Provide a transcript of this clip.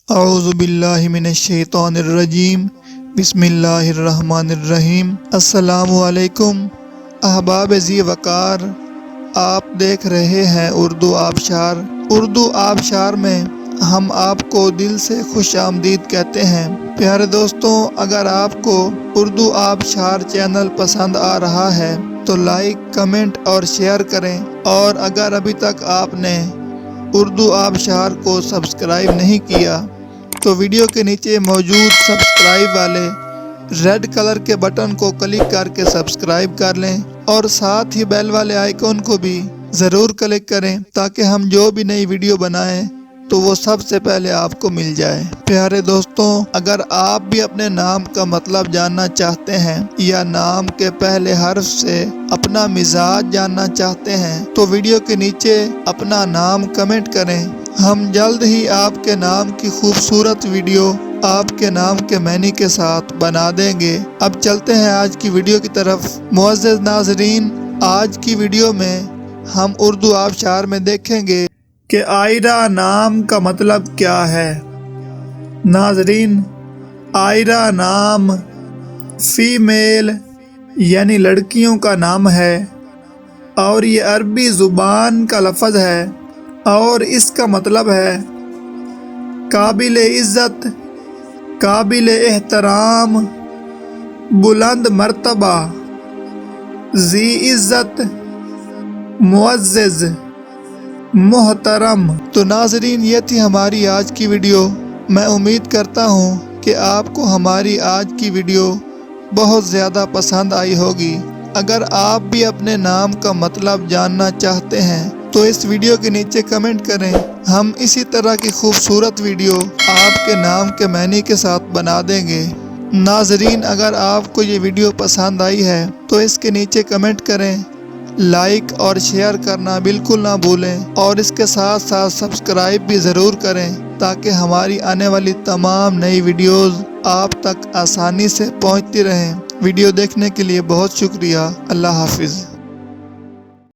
اعوذ باللہ من الشیطان الرجیم، بسم اللہ الرحمن الرحیم۔ السلام علیکم احباب ذی وقار، آپ دیکھ رہے ہیں اردو آبشار۔ اردو آبشار میں ہم آپ کو دل سے خوش آمدید کہتے ہیں۔ پیارے دوستوں، اگر آپ کو اردو آبشار چینل پسند آ رہا ہے تو لائک، کمنٹ اور شیئر کریں، اور اگر ابھی تک آپ نے اردو آبشار کو سبسکرائب نہیں کیا تو ویڈیو کے نیچے موجود سبسکرائب والے ریڈ کلر کے بٹن کو کلک کر کے سبسکرائب کر لیں، اور ساتھ ہی بیل والے آئیکن کو بھی ضرور کلک کریں تاکہ ہم جو بھی نئی ویڈیو بنائیں تو وہ سب سے پہلے آپ کو مل جائے۔ پیارے دوستوں، اگر آپ بھی اپنے نام کا مطلب جاننا چاہتے ہیں یا نام کے پہلے حرف سے اپنا مزاج جاننا چاہتے ہیں تو ویڈیو کے نیچے اپنا نام کمنٹ کریں۔ ہم جلد ہی آپ کے نام کی خوبصورت ویڈیو آپ کے نام کے معنی کے ساتھ بنا دیں گے۔ اب چلتے ہیں آج کی ویڈیو کی طرف۔ معزز ناظرین، آج کی ویڈیو میں ہم اردو آبشار میں دیکھیں گے کہ عائرہ نام کا مطلب کیا ہے۔ ناظرین، عائرہ نام فیمیل یعنی لڑکیوں کا نام ہے، اور یہ عربی زبان کا لفظ ہے، اور اس کا مطلب ہے قابل عزت، قابل احترام، بلند مرتبہ، ذی عزت، معزز، محترم۔ تو ناظرین، یہ تھی ہماری آج کی ویڈیو۔ میں امید کرتا ہوں کہ آپ کو ہماری آج کی ویڈیو بہت زیادہ پسند آئی ہوگی۔ اگر آپ بھی اپنے نام کا مطلب جاننا چاہتے ہیں تو اس ویڈیو کے نیچے کمنٹ کریں۔ ہم اسی طرح کی خوبصورت ویڈیو آپ کے نام کے معنی کے ساتھ بنا دیں گے۔ ناظرین، اگر آپ کو یہ ویڈیو پسند آئی ہے تو اس کے نیچے کمنٹ کریں، لائک اور شیئر کرنا بالکل نہ بھولیں، اور اس کے ساتھ ساتھ سبسکرائب بھی ضرور کریں تاکہ ہماری آنے والی تمام نئی ویڈیوز آپ تک آسانی سے پہنچتی رہیں۔ ویڈیو دیکھنے کے لیے بہت شکریہ۔ اللہ حافظ۔